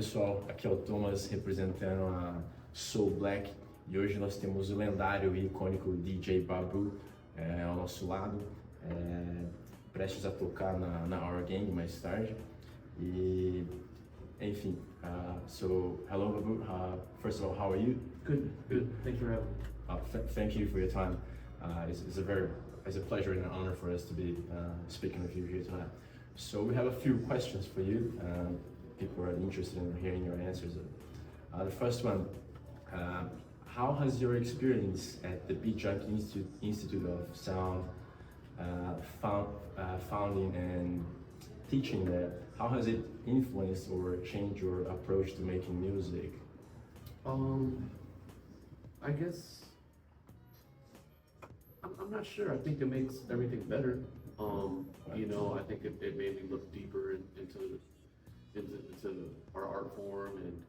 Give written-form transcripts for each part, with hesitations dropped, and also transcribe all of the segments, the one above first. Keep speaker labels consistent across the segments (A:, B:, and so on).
A: pessoal, aqui é o Thomas representando a Soul Black e hoje nós temos o lendário e icônico DJ Babu ao nosso lado, prestes a tocar na Our Gang mais tarde. E enfim, so hello Babu, first of all, how are you?
B: Good. Thanks for having me.
A: Thank you for your time. It's a pleasure and an honor for us to be speaking with you here tonight. So we have a few questions for you. People are interested in hearing your answers. The first one, how has your experience at the Beat Junkies Institute of Sound, founding and teaching there, how has it influenced or changed your approach to making music?
B: I guess I'm not sure. I think it makes everything better. You know, I think it made me look deeper into our art form and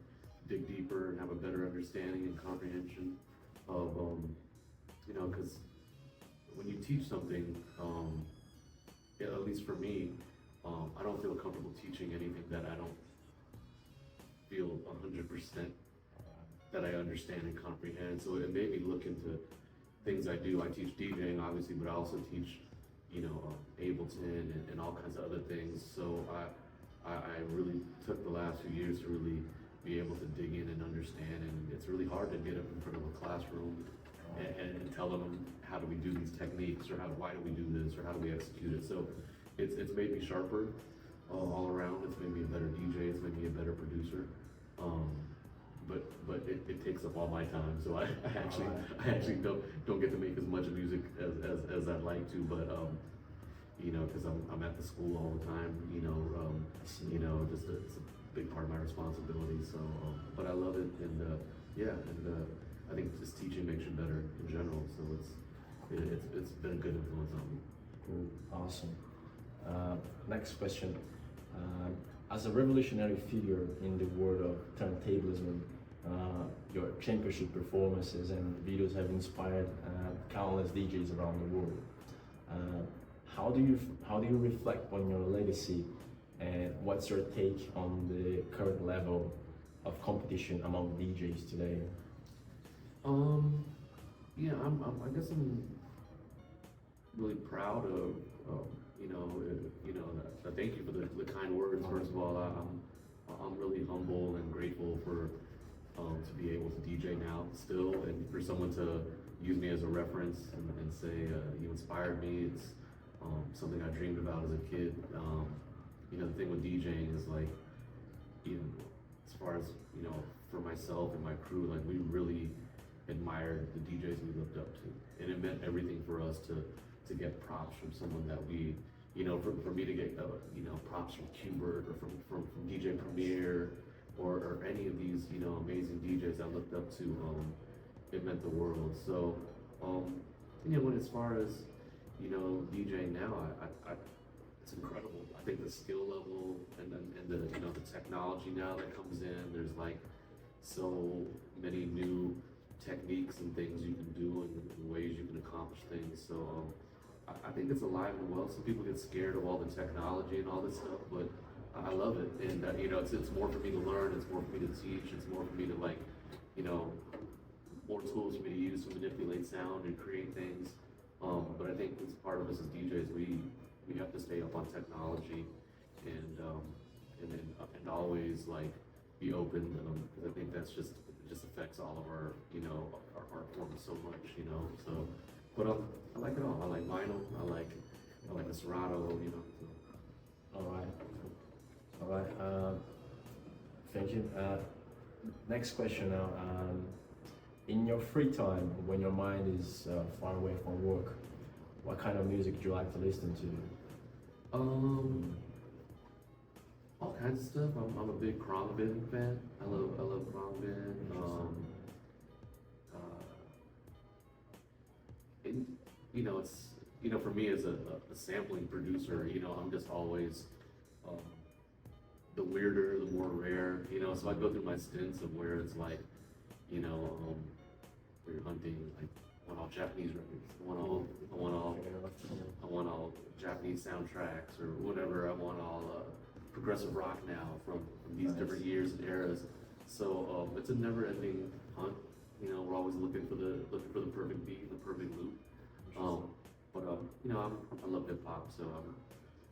B: dig deeper and have a better understanding and comprehension of, you know, because when you teach something, at least for me, I don't feel comfortable teaching anything that I don't feel 100% that I understand and comprehend. So it made me look into things I do. I teach DJing, obviously, but I also teach, you know, Ableton and all kinds of other things. So I really took the last few years to really be able to dig in and understand, and it's really hard to get up in front of a classroom and tell them how do we do these techniques, or why do we do this, or how do we execute it. So it's made me sharper all around. It's made me a better DJ. It's made me a better producer. But it takes up all my time, so I actually don't get to make as much music as I'd like to. But you know, because I'm at the school all the time. You know, just it's a big part of my responsibility. So, but I love it, and I think just teaching makes you better in general. So it's been a good influence on me.
A: Cool, awesome. Next question. As a revolutionary figure in the world of turntablism, your championship performances and videos have inspired countless DJs around the world. How do you reflect on your legacy, and what's your take on the current level of competition among DJs today?
B: Yeah, I guess I'm really proud of thank you for the kind words. First of all, I'm really humble and grateful for to be able to DJ now still, and for someone to use me as a reference and say you inspired me. It's something I dreamed about as a kid. You know, the thing with DJing is like, you know, as far as, you know, for myself and my crew, like we really admired the DJs we looked up to, and it meant everything for us to get props from someone that we, you know, for me to get you know, props from Qbert or from DJ Premier or any of these, you know, amazing DJs I looked up to, it meant the world. So you know, as far as, you know, DJing now, I it's incredible. I think the skill level and the, you know, the technology now that comes in, there's like so many new techniques and things you can do and ways you can accomplish things. So I think it's alive and well. Some people get scared of all the technology and all this stuff, but I love it. And you know, it's more for me to learn. It's more for me to teach. It's more for me to, like, you know, more tools for me to use to manipulate sound and create things. But I think as part of us as DJs, we have to stay up on technology and always like be open, because I think that's just, it just affects all of our, you know, our art form so much, you know. So, but I like it all. I like vinyl. I like the Serato, you know. So.
A: All right. Thank you. Next question now. In your free time, when your mind is far away from work, what kind of music do you like to listen to?
B: All kinds of stuff. I'm a big Khruangbin fan. I love Khruangbin. And you know, it's, you know, for me as a sampling producer, you know, I'm just always the weirder, the more rare, you know. So I go through my stints of where it's like, you know, we're hunting, like, I want all Japanese records. I want all Japanese soundtracks or whatever. I want all progressive rock now from these different years and eras. So it's a never-ending hunt. You know, we're always looking for the perfect beat, the perfect loop. But you know, I love hip hop, so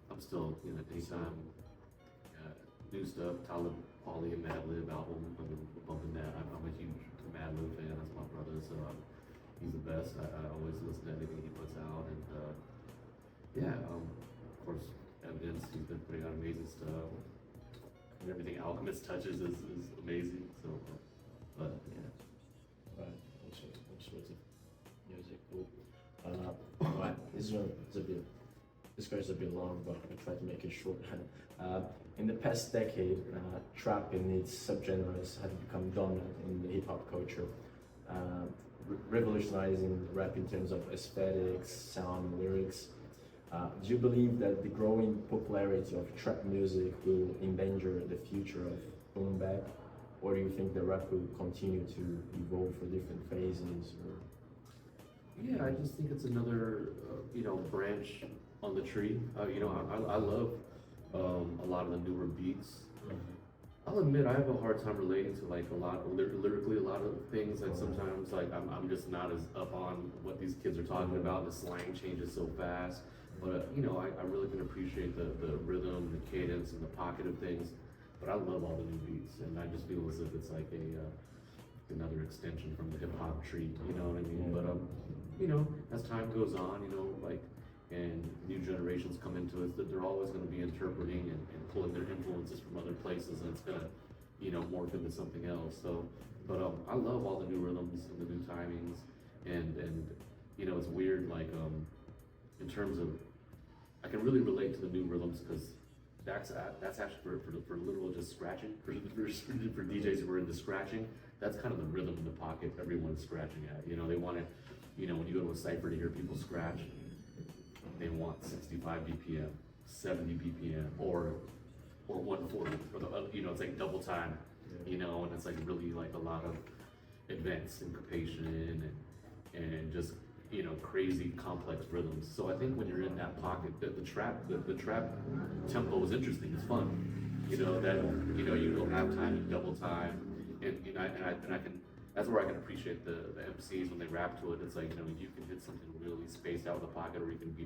B: I'm still, you know, anytime new stuff, Talib Kweli and Madlib album, I'm bumping that. I'm a huge Madlib fan. That's my brother, so he's the best. I always listen to anything he puts out, and yeah, of course, Evidence. He's been putting out amazing stuff. And everything Alchemist touches is amazing. So, but yeah.
A: Right. Also sorts of music. Cool. Right. This goes a bit long, but I try to make it short. In the past decade, trap and its subgenres have become dominant in the hip hop culture, revolutionizing rap in terms of aesthetics, sound, and lyrics. Do you believe that the growing popularity of trap music will endanger the future of boom bap, or do you think the rap will continue to evolve for different phases? Or?
B: Yeah, I just think it's another you know, branch on the tree. You know, I love a lot of the newer beats. I'll admit I have a hard time relating to like a lot lyrically a lot of things that sometimes like I'm just not as up on what these kids are talking about. The slang changes so fast, but you know, I really can appreciate the rhythm, the cadence, and the pocket of things. But I love all the new beats, and I just feel as if it's like another extension from the hip hop tree. You know what I mean? But you know, as time goes on, you know, like, and new generations come into it, that they're always going to be interpreting and pulling their influences from other places, and it's going to, you know, morph into something else. So, but I love all the new rhythms and the new timings, and you know, it's weird, like in terms of, I can really relate to the new rhythms because that's actually for literal just scratching, for DJs who are into scratching, that's kind of the rhythm in the pocket everyone's scratching at. You know, they want to, you know, when you go to a cypher to hear people scratch, they want 65 BPM, 70 BPM, or 140, or the, you know, it's like double time, you know, and it's like really like a lot of advanced syncopation and just, you know, crazy complex rhythms. So I think when you're in that pocket, the trap tempo is interesting. It's fun, you know, that, you know, you go half time and double time, and you know, and I can. That's where I can appreciate the MCs when they rap to it. It's like, you know, you can hit something really spaced out of the pocket, or you can be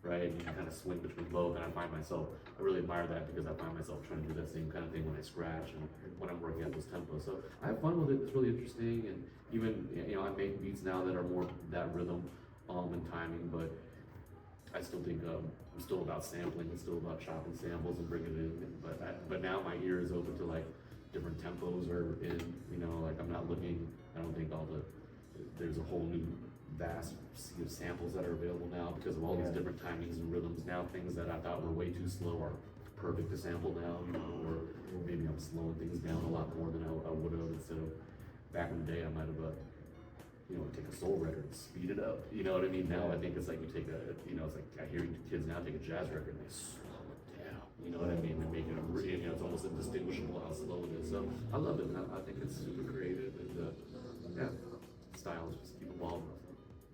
B: right, and you can kind of swing between both. And I really admire that, because I find myself trying to do that same kind of thing when I scratch and when I'm working at those tempos. So I have fun with it. It's really interesting, and even, you know, I make beats now that are more that rhythm and timing, but I still think I'm still about sampling. It's still about chopping samples and bringing it in. But now my ear is open to like different tempos are in, you know, like I'm not looking, I don't think there's a whole new vast sea of samples that are available now because of all these different timings and rhythms. Now things that I thought were way too slow are perfect to sample now, you know, or maybe I'm slowing things down a lot more than I would have, instead of back in the day I might have, you know, take a soul record and speed it up, you know what I mean? Now I think it's like you take you know, it's like I hear kids now take a jazz record and they slow it down, you know what I mean? They're making it, you know, it's almost indistinguishable how slow it is. So I love it. I think it's super creative, and yeah, styles just keep evolving.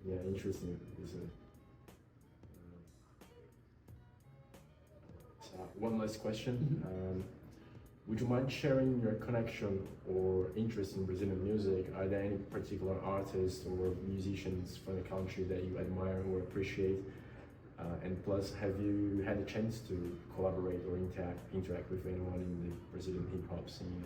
A: Yeah, interesting, isn't it? So one last question. Would you mind sharing your connection or interest in Brazilian music? Are there any particular artists or musicians from the country that you admire or appreciate? And plus, have you had a chance to collaborate or interact with anyone in the Brazilian hip hop scene?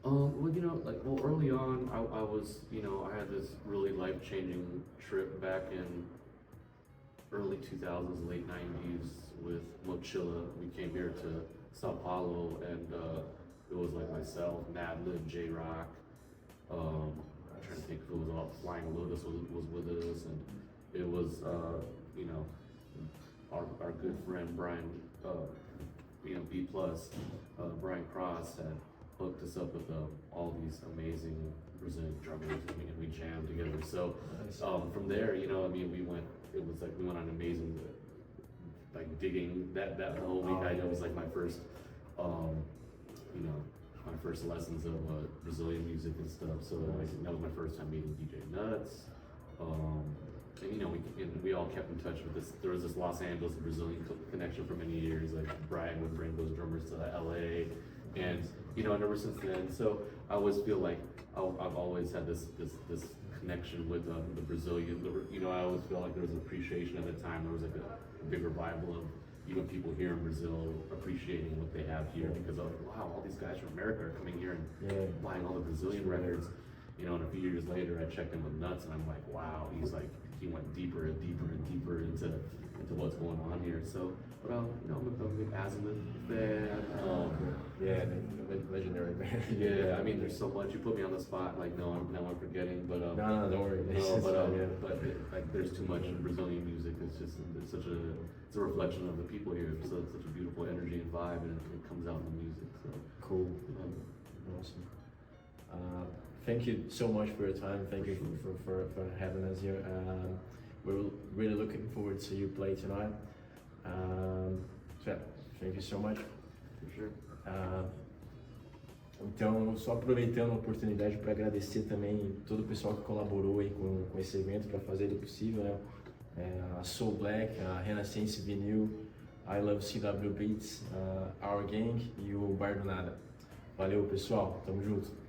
B: Well, you know, like, well, early on, I was, you know, I had this really life-changing trip back in early 2000s, late 90s with Mochila. We came here to São Paulo, and it was like myself, Madlib, J-Rock. I'm trying to think who was all. Flying Lotus was with us, and it was, you know, our good friend Brian, you know, B+, Brian Cross had hooked us up with all these amazing Brazilian drummers, and we jammed together. So from there, you know, I mean, it was like we went on amazing, like digging that whole week. It was like my first, you know, my first lessons of Brazilian music and stuff. So like, that was my first time meeting DJ Nuts, and we all kept in touch with this. There was this Los Angeles Brazilian connection for many years. Like Brian would bring those drummers to LA, and and ever since then. So I always feel like I've always had this connection with the Brazilian. I always feel like there was an appreciation at the time. There was like a big revival of even people here in Brazil appreciating what they have here, because I was like, wow, all these guys from America are coming here and buying all the Brazilian records. And a few years later, I checked in with Nuts, and I'm like, wow, he went deeper and deeper and deeper into what's going on here. So, but I'm a big azimuth fan.
A: Legendary band.
B: Yeah, I mean, there's so much. You put me on the spot, like, now I'm forgetting, but
A: no, don't worry.
B: Like, there's too much Brazilian music. It's a reflection of the people here. So it's such a beautiful energy and vibe, and it comes out in the music. So
A: cool. Awesome. Thank you so much for your time. Thank you for having us here. We're really looking forward to you play tonight. Thank you so much.
B: For sure.
A: Então, só aproveitando a oportunidade para agradecer também todo o pessoal que colaborou aí com esse evento para fazer ele possível, né? A Soul Black, a Renaissance Vinil, I Love CW Beats, Our Gang e o Bar do Nada. Valeu, pessoal. Tamo junto.